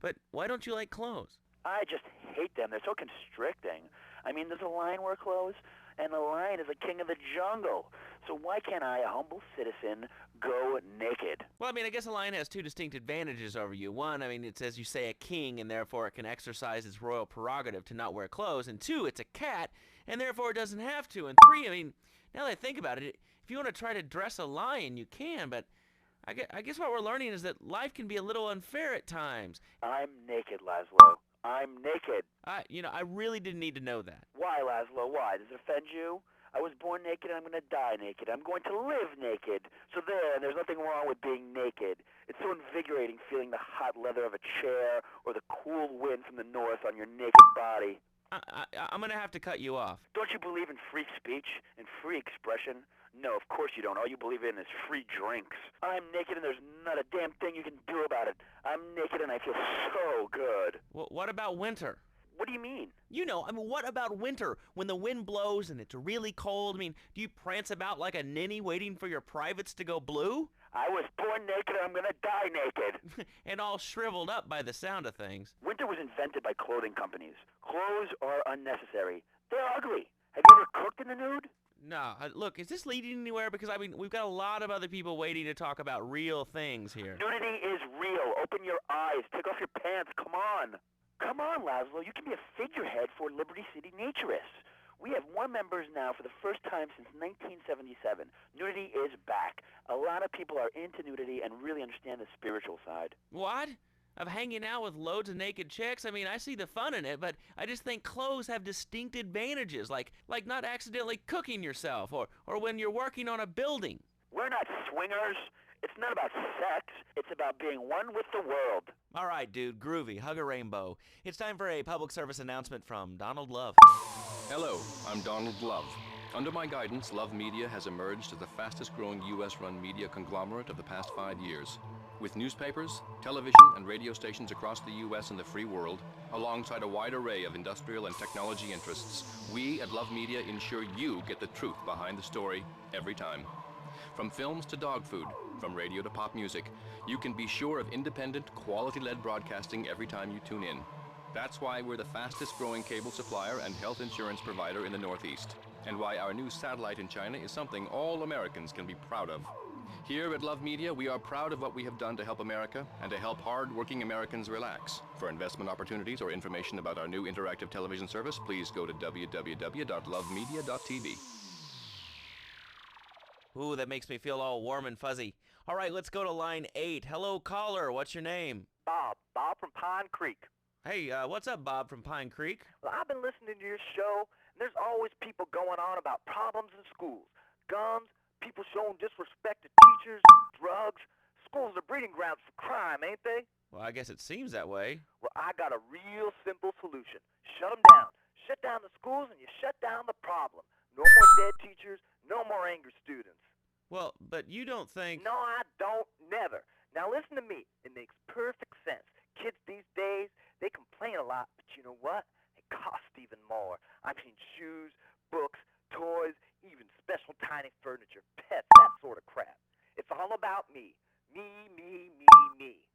But why don't you like clothes? I just hate them. They're so constricting. I mean, does a lion wear clothes? And the lion is the king of the jungle. So why can't I, a humble citizen, go naked? Well, I guess a lion has two distinct advantages over you. One, it's, as you say, a king, and therefore it can exercise its royal prerogative to not wear clothes. And two, it's a cat, and therefore it doesn't have to. And three, now that I think about it, if you want to try to dress a lion, you can, but I guess what we're learning is that life can be a little unfair at times. I'm naked, Laszlo. I'm naked. I really didn't need to know that. Why, Laszlo? Why? Does it offend you? I was born naked and I'm going to die naked. I'm going to live naked. So there's nothing wrong with being naked. It's so invigorating feeling the hot leather of a chair or the cool wind from the north on your naked body. I'm going to have to cut you off. Don't you believe in free speech and free expression? No, of course you don't. All you believe in is free drinks. I'm naked and there's not a damn thing you can do about it. I'm naked and I feel so good. Well, what about winter? What do you mean? What about winter? When the wind blows and it's really cold, do you prance about like a ninny waiting for your privates to go blue? I was born naked and I'm gonna die naked. And all shriveled up by the sound of things. Winter was invented by clothing companies. Clothes are unnecessary. They're ugly. Have you ever cooked in the nude? No, look, is this leading anywhere? Because, we've got a lot of other people waiting to talk about real things here. Nudity is real. Open your eyes. Take off your pants. Come on. Come on, Laszlo. You can be a figurehead for Liberty City Naturists. We have more members now for the first time since 1977. Nudity is back. A lot of people are into nudity and really understand the spiritual side. What? Of hanging out with loads of naked chicks? I see the fun in it, but I just think clothes have distinct advantages, like not accidentally cooking yourself, or when you're working on a building. We're not swingers. It's not about sex. It's about being one with the world. All right, dude, groovy. Hug a rainbow. It's time for a public service announcement from Donald Love. Hello, I'm Donald Love. Under my guidance, Love Media has emerged as the fastest-growing U.S.-run media conglomerate of the past 5 years. With newspapers, television, and radio stations across the U.S. and the free world, alongside a wide array of industrial and technology interests, we at Love Media ensure you get the truth behind the story every time. From films to dog food, from radio to pop music, you can be sure of independent, quality-led broadcasting every time you tune in. That's why we're the fastest-growing cable supplier and health insurance provider in the Northeast, and why our new satellite in China is something all Americans can be proud of. Here at Love Media, we are proud of what we have done to help America and to help hard-working Americans relax. For investment opportunities or information about our new interactive television service, please go to www.lovemedia.tv. Ooh, that makes me feel all warm and fuzzy. All right, let's go to line 8. Hello, caller. What's your name? Bob from Pine Creek. Hey, what's up, Bob from Pine Creek? Well, I've been listening to your show, and there's always people going on about problems in schools. Guns, people showing disrespect to teachers, drugs. Schools are breeding grounds for crime, ain't they? Well, I guess it seems that way. Well, I got a real simple solution. Shut them down. Shut down the schools and you shut down the problem. No more dead teachers, no more angry students. Well, but you don't think... No, I don't. Never. Now listen to me. It makes perfect sense. Kids these days, they complain a lot, but you know what? It costs even more. Shoes, books, toys, even special tiny furniture, pets, that sort of crap. It's all about me. Me.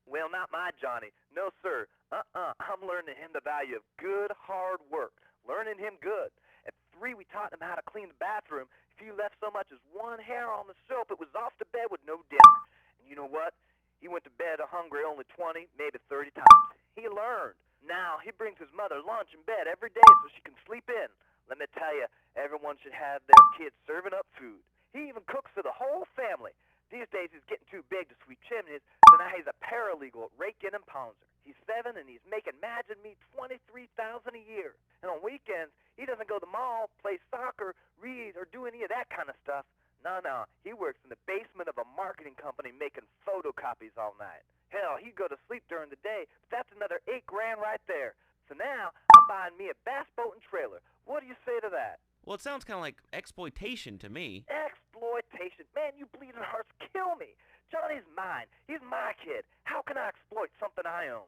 Well, not my Johnny. No, sir. I'm learning him the value of good, hard work. Learning him good. At 3, we taught him how to clean the bathroom. If you left so much as one hair on the soap, it was off to bed with no dinner. And you know what? He went to bed hungry only 20, maybe 30 times. He learned. Now, he brings his mother lunch in bed every day so she can sleep in. Let me tell you, everyone should have their kids serving up food. He even cooks for the whole family. These days, he's getting too big to sweep chimneys, so now he's a paralegal at Rake-In and Pouncer. He's 7, and he's making Imagine Me $23,000 a year. And on weekends, he doesn't go to the mall, play soccer, read, or do any of that kind of stuff. No. He works in the basement of a marketing company making photocopies all night. Hell, he'd go to sleep during the day, but that's another $8 grand right there. So now, I'm buying me a bass boat and trailer. What do you say to that? Well, it sounds kind of like exploitation to me. Exploitation? Man, you bleeding hearts kill me. Johnny's mine. He's my kid. How can I exploit something I own?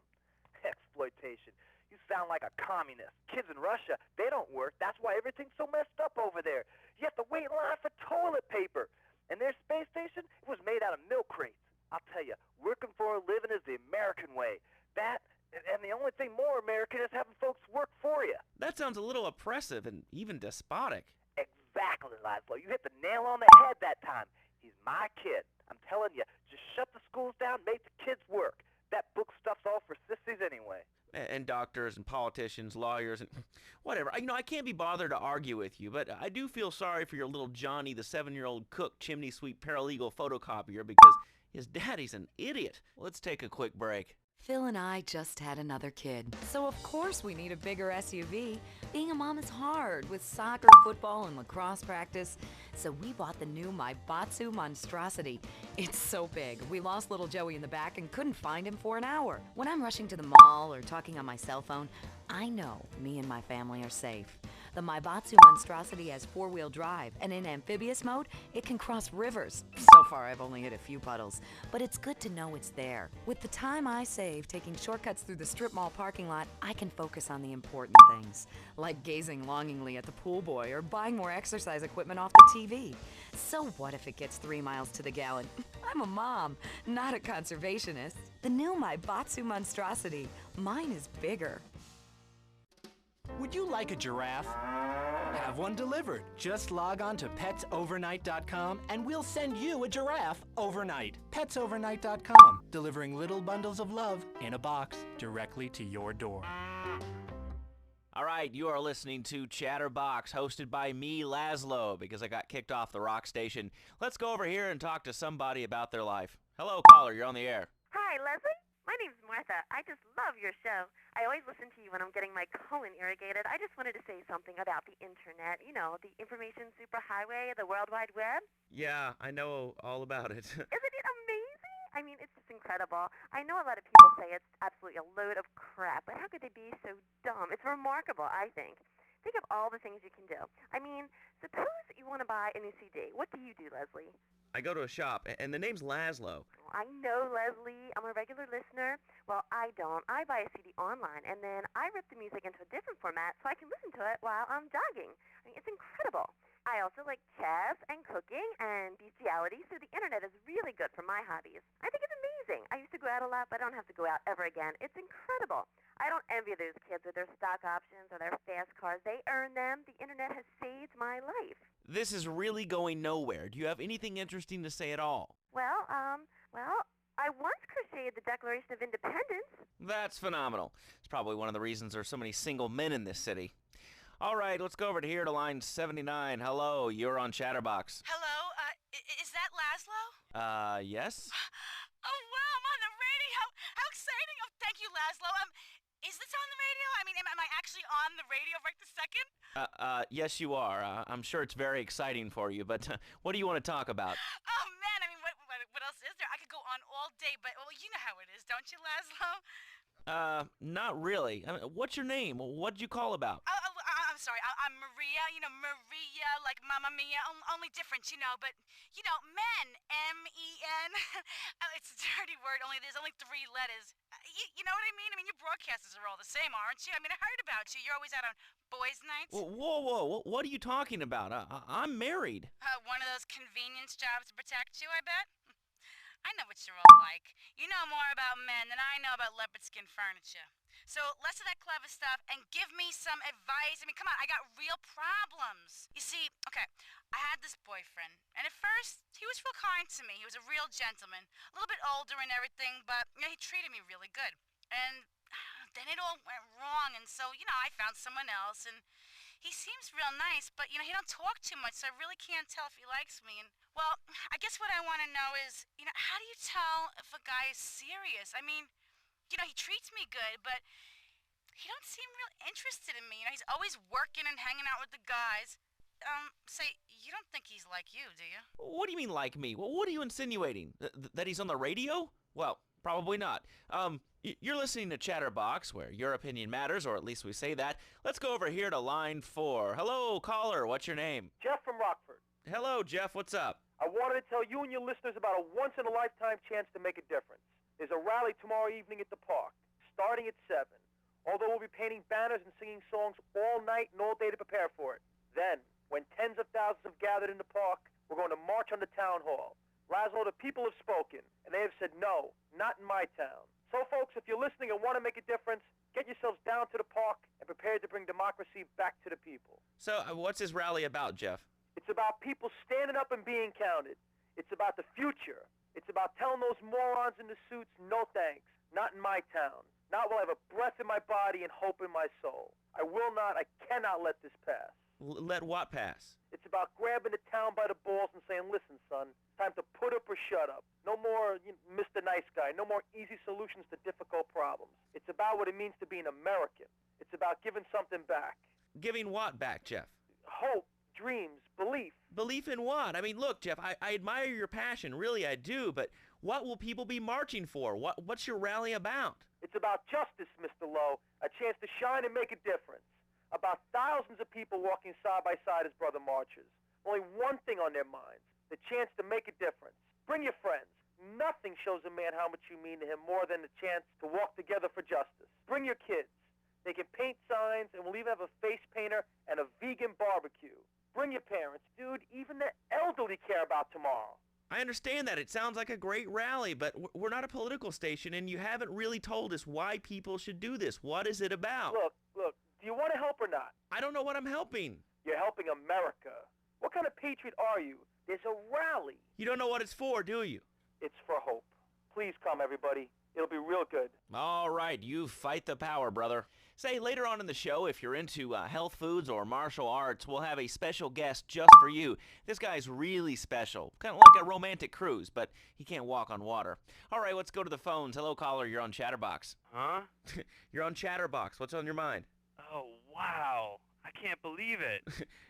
Exploitation. You sound like a communist. Kids in Russia, they don't work. That's why everything's so messed up over there. You have to wait in line for toilet paper. And their space station, it was made out of milk crates. I'll tell you, working for a living is the American way. That And the only thing more American is having folks work for you. That sounds a little oppressive and even despotic. Exactly, Laszlo. You hit the nail on the head that time. He's my kid. I'm telling you, just shut the schools down, make the kids work. That book stuff's all for sissies anyway. And doctors and politicians, lawyers, and whatever. I can't be bothered to argue with you, but I do feel sorry for your little Johnny, the 7-year-old cook, chimney sweep, paralegal photocopier, because his daddy's an idiot. Let's take a quick break. Phil and I just had another kid, so of course we need a bigger SUV. Being a mom is hard with soccer, football, and lacrosse practice, so we bought the new Maibatsu Monstrosity. It's so big, we lost little Joey in the back and couldn't find him for an hour. When I'm rushing to the mall or talking on my cell phone, I know me and my family are safe. The Maibatsu Monstrosity has 4-wheel drive, and in amphibious mode, it can cross rivers. So far, I've only hit a few puddles, but it's good to know it's there. With the time I save taking shortcuts through the strip mall parking lot, I can focus on the important things, like gazing longingly at the pool boy or buying more exercise equipment off the TV. So what if it gets 3 miles to the gallon? I'm a mom, not a conservationist. The new Maibatsu Monstrosity. Mine is bigger. Would you like a giraffe? Have one delivered. Just log on to petsovernight.com and we'll send you a giraffe overnight. Petsovernight.com, delivering little bundles of love in a box directly to your door. All right, you are listening to Chatterbox, hosted by me, Laszlo, because I got kicked off the rock station. Let's go over here and talk to somebody about their life. Hello, caller, you're on the air. Hi, Leslie. My name's Martha. I just love your show. I always listen to you when I'm getting my colon irrigated. I just wanted to say something about the internet. You know, the information superhighway, the World Wide Web. Yeah, I know all about it. Isn't it amazing? I mean, it's just incredible. I know a lot of people say it's absolutely a load of crap, but how could they be so dumb? It's remarkable, I think. Think of all the things you can do. I mean, suppose you want to buy a new CD. What do you do, Leslie? I go to a shop, and the name's Laszlo. I know, Leslie. I'm a regular listener. Well, I don't. I buy a CD online, and then I rip the music into a different format so I can listen to it while I'm jogging. I mean, it's incredible. I also like chess and cooking and bestiality, so the internet is really good for my hobbies. I think it's amazing. I used to go out a lot, but I don't have to go out ever again. It's incredible. I don't envy those kids with their stock options or their fast cars. They earn them. The internet has saved my life. This is really going nowhere. Do you have anything interesting to say at all? Well, I once crocheted the Declaration of Independence. That's phenomenal. It's probably one of the reasons there's so many single men in this city. All right, let's go over to here to line 79. Hello, you're on Chatterbox. Hello, is that Laszlo? Yes? Oh, wow, I'm on the radio. How exciting. Oh, thank you, Laszlo. Is this on the radio? I mean, am I actually on the radio right this second? Yes, you are. I'm sure it's very exciting for you, but what do you want to talk about? Oh, man, I mean, what else is there? I could go on all day, but, well, you know how it is, don't you, Laszlo? Not really. I mean, what's your name? What'd you call about? I'm sorry. I'm Maria, Maria, like Mamma Mia, only different, but, men, M-E-N. Oh, it's a dirty word, there's only 3 letters. You know what I mean? I mean, your broadcasters are all the same, aren't you? I mean, I heard about you. You're always out on boys' nights. Whoa, what are you talking about? I'm married. One of those convenience jobs to protect you, I bet? I know what you're all like. You know more about men than I know about leopard skin furniture. So less of that clever stuff and give me some advice. I mean, come on, I got real problems. You see, okay, I had this boyfriend, and at first, he was real kind to me. He was a real gentleman, a little bit older and everything, but he treated me really good. And then it all went wrong, and so, I found someone else, and he seems real nice, but, he don't talk too much, so I really can't tell if he likes me. And, well, I guess what I want to know is, how do you tell if a guy is serious? I mean, he treats me good, but he don't seem real interested in me. He's always working and hanging out with the guys. Say, you don't think he's like you, do you? What do you mean like me? What are you insinuating? That he's on the radio? Well, probably not. You're listening to Chatterbox, where your opinion matters, or at least we say that. Let's go over here to line 4. Hello, caller. What's your name? Jeff from Rockford. Hello, Jeff. What's up? I wanted to tell you and your listeners about a once-in-a-lifetime chance to make a difference. There's a rally tomorrow evening at the park, starting at 7. Although we'll be painting banners and singing songs all night and all day to prepare for it. Then, when tens of thousands have gathered in the park, we're going to march on the town hall. Laszlo, the people have spoken, and they have said no, not in my town. So, folks, if you're listening and want to make a difference, get yourselves down to the park and prepare to bring democracy back to the people. So, what's this rally about, Jeff? It's about people standing up and being counted. It's about the future. It's about telling those morons in the suits, no thanks. Not in my town. Not while I have a breath in my body and hope in my soul. I cannot let this pass. Let what pass? It's about grabbing the town by the balls and saying, listen, son, time to put up or shut up. No more Mr. Nice Guy. No more easy solutions to difficult problems. It's about what it means to be an American. It's about giving something back. Giving what back, Jeff? Hope, dreams, belief. Belief in what? I mean, look, Jeff, I admire your passion. Really, I do. But what will people be marching for? What's your rally about? It's about justice, Mr. Lowe. A chance to shine and make a difference. About thousands of people walking side by side as brother marchers. Only one thing on their minds. The chance to make a difference. Bring your friends. Nothing shows a man how much you mean to him more than the chance to walk together for justice. Bring your kids. They can paint signs, and we'll even have a face painter and a vegan barbecue. Bring your parents. Dude, even the elderly care about tomorrow. I understand that. It sounds like a great rally, but we're not a political station, and you haven't really told us why people should do this. What is it about? Look, do you want to help or not? I don't know what I'm helping. You're helping America. What kind of patriot are you? There's a rally. You don't know what it's for, do you? It's for hope. Please come, everybody. It'll be real good. All right, you fight the power, brother. Say, later on in the show, if you're into health foods or martial arts, we'll have a special guest just for you. This guy's really special. Kind of like a romantic cruise, but he can't walk on water. All right, let's go to the phones. Hello, caller. You're on Chatterbox. Huh? You're on Chatterbox. What's on your mind? Oh, wow. I can't believe it.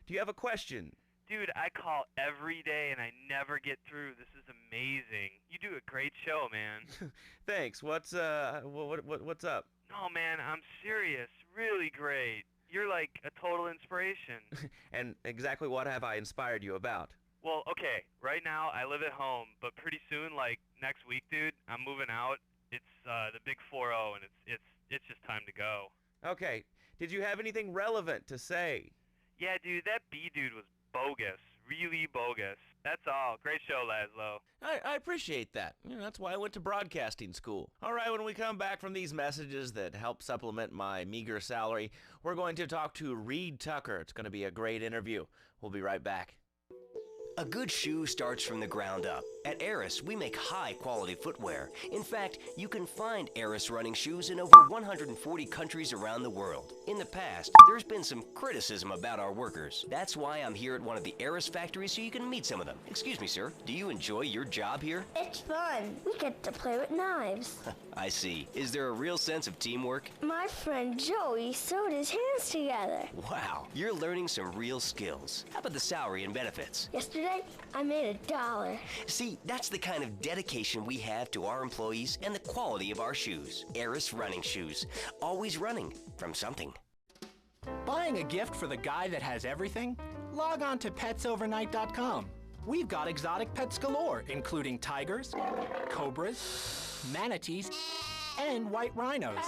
Do you have a question? Dude, I call every day and I never get through. This is amazing. You do a great show, man. Thanks. What's up? No, man, I'm serious. Really great. You're like a total inspiration. And exactly what have I inspired you about? Well, okay, right now I live at home, but pretty soon, like next week, dude, I'm moving out. It's the big 4-0, and it's just time to go. Okay. Did you have anything relevant to say? Yeah, dude, that B dude was bogus. Really bogus. That's all. Great show, Laszlo. I appreciate that. That's why I went to broadcasting school. All right, when we come back from these messages that help supplement my meager salary, we're going to talk to Reed Tucker. It's going to be a great interview. We'll be right back. A good shoe starts from the ground up. At Eris, we make high-quality footwear. In fact, you can find Eris running shoes in over 140 countries around the world. In the past, there's been some criticism about our workers. That's why I'm here at one of the Eris factories so you can meet some of them. Excuse me, sir. Do you enjoy your job here? It's fun. We get to play with knives. I see. Is there a real sense of teamwork? My friend Joey sewed his hands together. Wow, you're learning some real skills. How about the salary and benefits? Yesterday, I made $1. See, that's the kind of dedication we have to our employees and the quality of our shoes. Eris running shoes. Always running from something. Buying a gift for the guy that has everything? Log on to petsovernight.com. We've got exotic pets galore, including tigers, cobras, manatees, and white rhinos.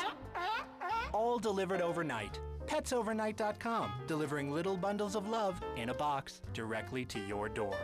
All delivered overnight. petsovernight.com, delivering little bundles of love in a box directly to your door.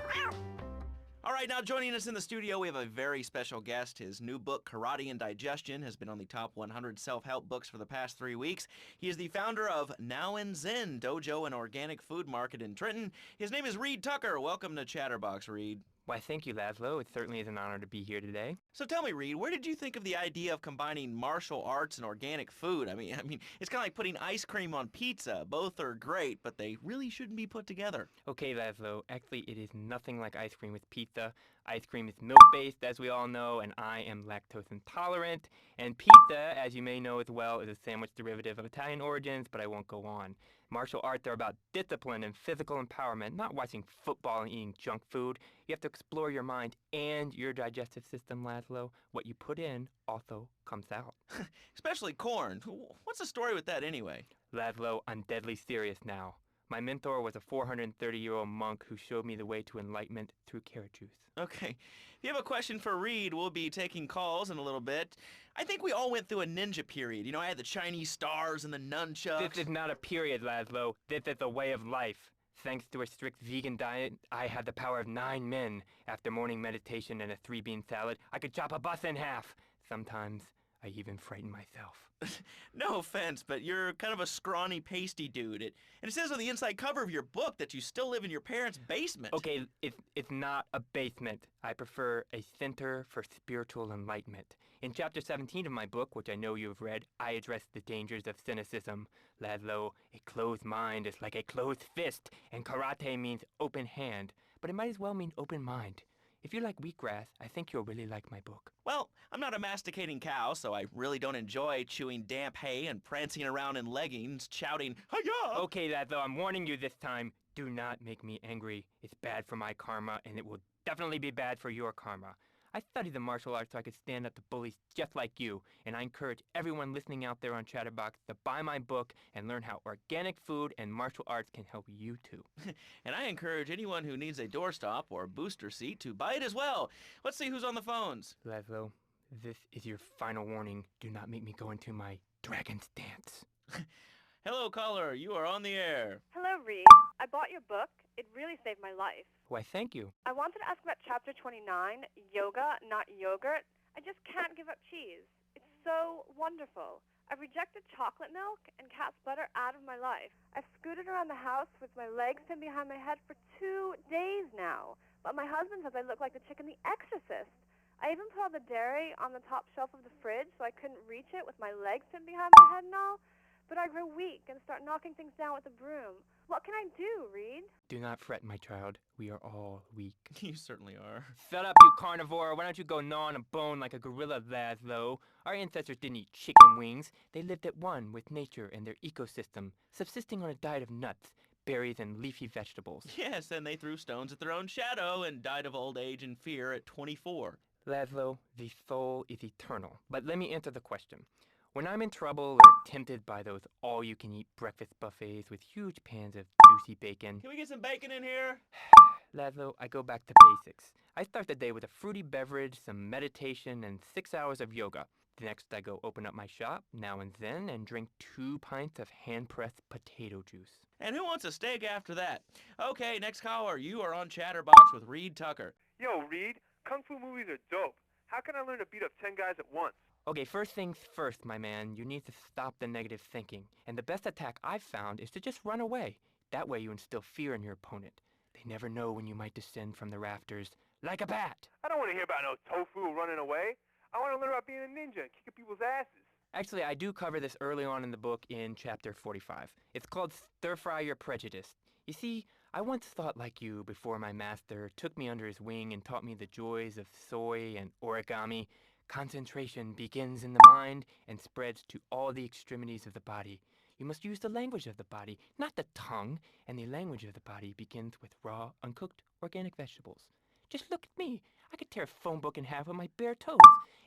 All right, now joining us in the studio, we have a very special guest. His new book, Karate and Digestion, has been on the top 100 self-help books for the past 3 weeks. He is the founder of Now and Zen Dojo and Organic Food Market in Trenton. His name is Reed Tucker. Welcome to Chatterbox, Reed. Why, thank you, Laszlo. It certainly is an honor to be here today. So tell me, Reed, where did you think of the idea of combining martial arts and organic food? I mean, it's kind of like putting ice cream on pizza. Both are great, but they really shouldn't be put together. Okay, Laszlo, actually it is nothing like ice cream with pizza. Ice cream is milk-based, as we all know, and I am lactose intolerant. And pizza, as you may know as well, is a sandwich derivative of Italian origins, but I won't go on. Martial arts are about discipline and physical empowerment, not watching football and eating junk food. You have to explore your mind and your digestive system, Laszlo. What you put in also comes out. Especially corn. What's the story with that anyway? Laszlo, I'm deadly serious now. My mentor was a 430-year-old monk who showed me the way to enlightenment through carrot juice. Okay. If you have a question for Reed, we'll be taking calls in a little bit. I think we all went through a ninja period. You know, I had the Chinese stars and the nunchucks. This is not a period, Laszlo. This is a way of life. Thanks to a strict vegan diet, I had the power of 9 men. After morning meditation and a 3-bean salad, I could chop a bus in half. Sometimes I even frighten myself. No offense, but you're kind of a scrawny, pasty dude. And it says on the inside cover of your book that you still live in your parents' basement. Okay, it's not a basement. I prefer a center for spiritual enlightenment. In chapter 17 of my book, which I know you have read, I address the dangers of cynicism. Laszlo, a closed mind is like a closed fist, and karate means open hand, but it might as well mean open mind. If you like wheatgrass, I think you'll really like my book. Well, I'm not a masticating cow, so I really don't enjoy chewing damp hay and prancing around in leggings, shouting, "Hi-ya!" Okay, Laszlo, I'm warning you this time. Do not make me angry. It's bad for my karma, and it will definitely be bad for your karma. I studied the martial arts so I could stand up to bullies just like you, and I encourage everyone listening out there on Chatterbox to buy my book and learn how organic food and martial arts can help you too. And I encourage anyone who needs a doorstop or booster seat to buy it as well. Let's see who's on the phones. Laszlo, this is your final warning. Do not make me go into my dragon's dance. Hello, caller. You are on the air. Hello, Reed. I bought your book. It really saved my life. Why, thank you. I wanted to ask about chapter 29, yoga, not yogurt. I just can't give up cheese. It's so wonderful. I've rejected chocolate milk and cat's butter out of my life. I've scooted around the house with my legs pinned behind my head for 2 days now. But my husband says I look like the chick in The Exorcist. I even put all the dairy on the top shelf of the fridge so I couldn't reach it with my legs pinned behind my head and all. But I grow weak and start knocking things down with a broom. What can I do, Reed? Do not fret, my child. We are all weak. You certainly are. Shut up, you carnivore. Why don't you go gnaw on a bone like a gorilla, Laszlo? Our ancestors didn't eat chicken wings. They lived at one with nature and their ecosystem, subsisting on a diet of nuts, berries, and leafy vegetables. Yes, and they threw stones at their own shadow and died of old age and fear at 24. Laszlo, the soul is eternal. But let me answer the question. When I'm in trouble or tempted by those all-you-can-eat breakfast buffets with huge pans of juicy bacon... Can we get some bacon in here? Laszlo, I go back to basics. I start the day with a fruity beverage, some meditation, and 6 hours of yoga. Next, I go open up my shop, now and then, and drink 2 pints of hand-pressed potato juice. And who wants a steak after that? Okay, next caller. You are on Chatterbox with Reed Tucker. Yo, Reed, Kung Fu movies are dope. How can I learn to beat up 10 guys at once? Okay, first things first, my man. You need to stop the negative thinking. And the best attack I've found is to just run away. That way you instill fear in your opponent. They never know when you might descend from the rafters like a bat. I don't want to hear about no tofu running away. I want to learn about being a ninja and kicking people's asses. Actually, I do cover this early on in the book in chapter 45. It's called Stir Fry Your Prejudice. You see, I once thought like you before my master took me under his wing and taught me the joys of soy and origami. Concentration begins in the mind and spreads to all the extremities of the body. You must use the language of the body, not the tongue, and the language of the body begins with raw, uncooked, organic vegetables. Just look at me. I could tear a phone book in half with my bare toes.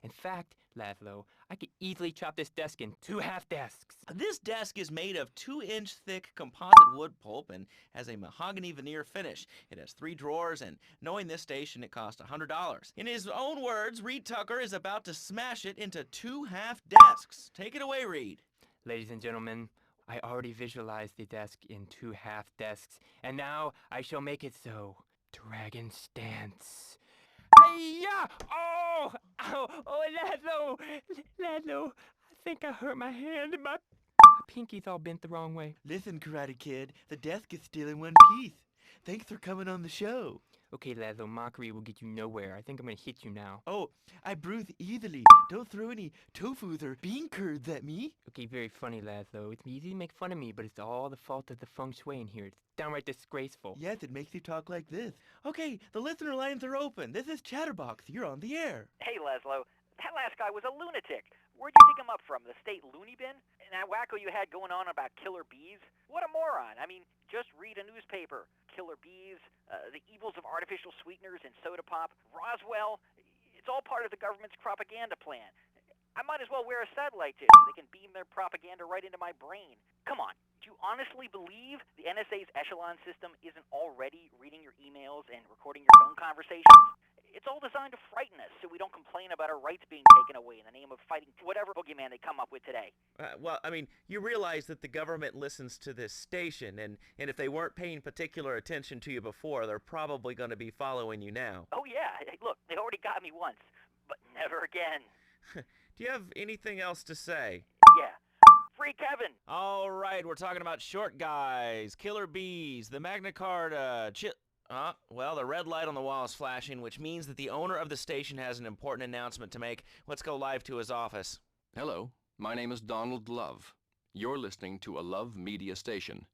In fact, Laszlo, I could easily chop this desk in 2 half desks. This desk is made of 2-inch thick composite wood pulp and has a mahogany veneer finish. It has 3 drawers, and knowing this station, it cost $100. In his own words, Reed Tucker is about to smash it into 2 half desks. Take it away, Reed. Ladies and gentlemen, I already visualized the desk in 2 half desks, and now I shall make it so. Dragon stance. Hey-ya! Oh! Ow! Oh, Laszlo, I think I hurt my hand and my pinky's all bent the wrong way. Listen, Karate Kid, the desk is still in one piece. Thanks for coming on the show. Okay, Laszlo, mockery will get you nowhere. I think I'm gonna hit you now. Oh, I bruise easily. Don't throw any tofus or bean curds at me. Okay, very funny, Laszlo. It's easy to make fun of me, but it's all the fault of the feng shui in here. It's downright disgraceful. Yes, it makes you talk like this. Okay, the listener lines are open. This is Chatterbox. You're on the air. Hey, Laszlo. That last guy was a lunatic. Where'd you dig him up from? The state loony bin? And that wacko you had going on about killer bees? What a moron. I mean, just read a newspaper. Killer bees, the evils of artificial sweeteners and soda pop, Roswell. It's all part of the government's propaganda plan. I might as well wear a satellite dish so they can beam their propaganda right into my brain. Come on, do you honestly believe the NSA's echelon system isn't already reading your emails and recording your phone conversations? It's all designed to frighten us so we don't complain about our rights being taken away in the name of fighting whatever boogeyman they come up with today. Well, I mean, you realize that the government listens to this station, and if they weren't paying particular attention to you before, they're probably going to be following you now. Oh yeah, look, they already got me once, but never again. Do Do you have anything else to say? Yeah. Free Kevin! All right, we're talking about short guys, killer bees, the Magna Carta, well, the red light on the wall is flashing, which means that the owner of the station has an important announcement to make. Let's go live to his office. Hello, my name is Donald Love. You're listening to a Love Media station.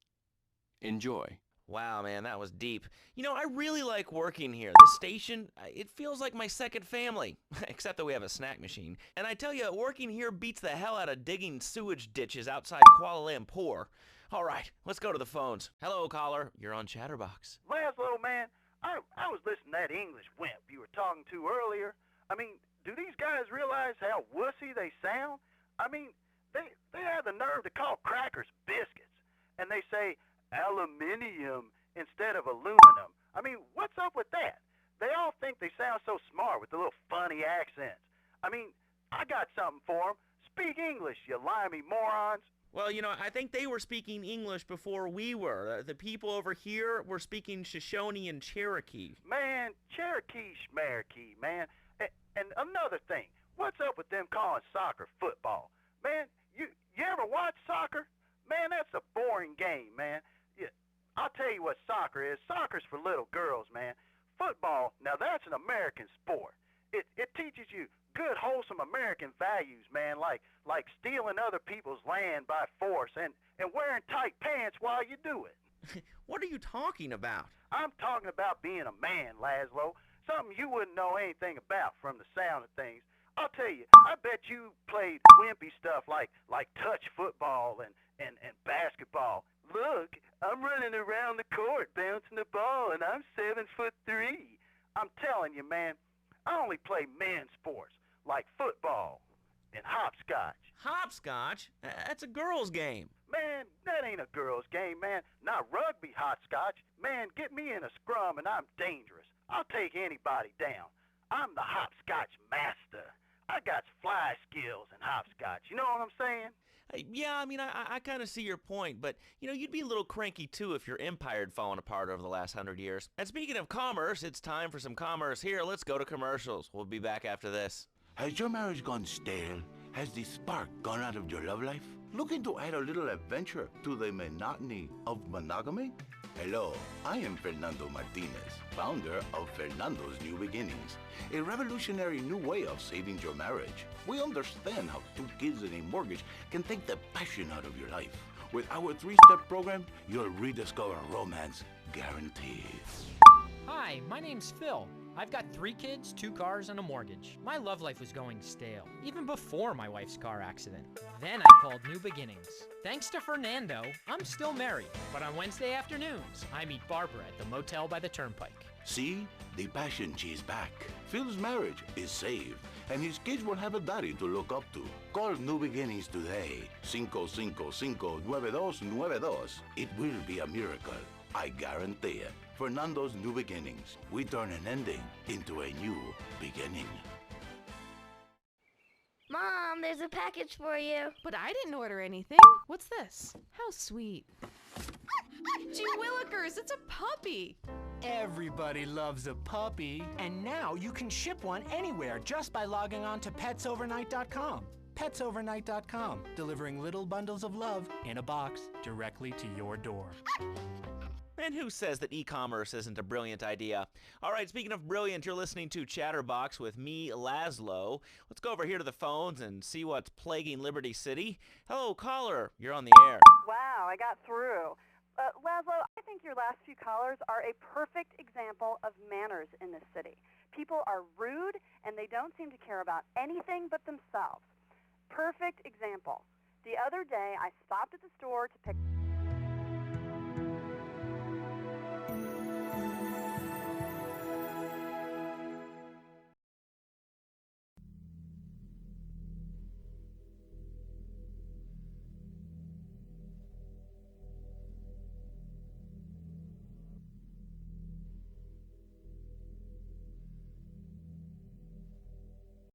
Enjoy. Wow, man, that was deep. You know, I really like working here. The station, it feels like my second family, except that we have a snack machine. And I tell you, working here beats the hell out of digging sewage ditches outside Kuala Lumpur. All right, let's go to the phones. Hello, caller. You're on Chatterbox. Laszlo, man, I was listening to that English wimp you were talking to earlier. I mean, do these guys realize how wussy they sound? I mean, they have the nerve to call crackers biscuits, and they say aluminium instead of aluminum. I mean, what's up with that? They all think they sound so smart with the little funny accents. I mean, I got something for them. Speak English, you limey morons. Well, you know, I think they were speaking English before we were. The people over here were speaking Shoshone and Cherokee. Man, Cherokee schmarokee, man. And another thing, what's up with them calling soccer football? Man, you ever watch soccer? Man, that's a boring game, man. Yeah, I'll tell you what soccer is. Soccer's for little girls, man. Football, now that's an American sport. It teaches you good, wholesome American values, man, like stealing other people's land by force and wearing tight pants while you do it. What are you talking about? I'm talking about being a man, Laszlo. Something you wouldn't know anything about from the sound of things. I'll tell you, I bet you played wimpy stuff like touch football and basketball. Look, I'm running around the court bouncing the ball and I'm 7'3". I'm telling you, man, I only play men's sports like football and hopscotch. Hopscotch? That's a girl's game. Man, that ain't a girl's game, man. Not rugby hopscotch. Man, get me in a scrum and I'm dangerous. I'll take anybody down. I'm the hopscotch master. I got fly skills in hopscotch. You know what I'm saying? Yeah, I mean, I kind of see your point, but, you know, you'd be a little cranky, too, if your empire had fallen apart over the last 100 years. And speaking of commerce, it's time for some commerce here. Let's go to commercials. We'll be back after this. Has your marriage gone stale? Has the spark gone out of your love life? Looking to add a little adventure to the monotony of monogamy? Hello, I am Fernando Martinez, founder of Fernando's New Beginnings, a revolutionary new way of saving your marriage. We understand how 2 kids and a mortgage can take the passion out of your life. With our 3-step program, you'll rediscover romance guaranteed. Hi, my name's Phil. I've got 3 kids, 2 cars, and a mortgage. My love life was going stale, even before my wife's car accident. Then I called New Beginnings. Thanks to Fernando, I'm still married, but on Wednesday afternoons, I meet Barbara at the motel by the turnpike. See? The passion is back. Phil's marriage is saved, and his kids will have a daddy to look up to. Call New Beginnings today. 555-9292. It will be a miracle. I guarantee it. Fernando's New Beginnings. We turn an ending into a new beginning. Mom, there's a package for you. But I didn't order anything. What's this? How sweet. Gee willikers, it's a puppy. Everybody loves a puppy. And now you can ship one anywhere just by logging on to petsovernight.com. Petsovernight.com, delivering little bundles of love in a box directly to your door. And who says that e-commerce isn't a brilliant idea? All right, speaking of brilliant, you're listening to Chatterbox with me, Laszlo. Let's go over here to the phones and see what's plaguing Liberty City. Hello, caller. You're on the air. Wow, I got through. Laszlo, I think your last few callers are a perfect example of manners in this city. People are rude, and they don't seem to care about anything but themselves. Perfect example. The other day, I stopped at the store to pick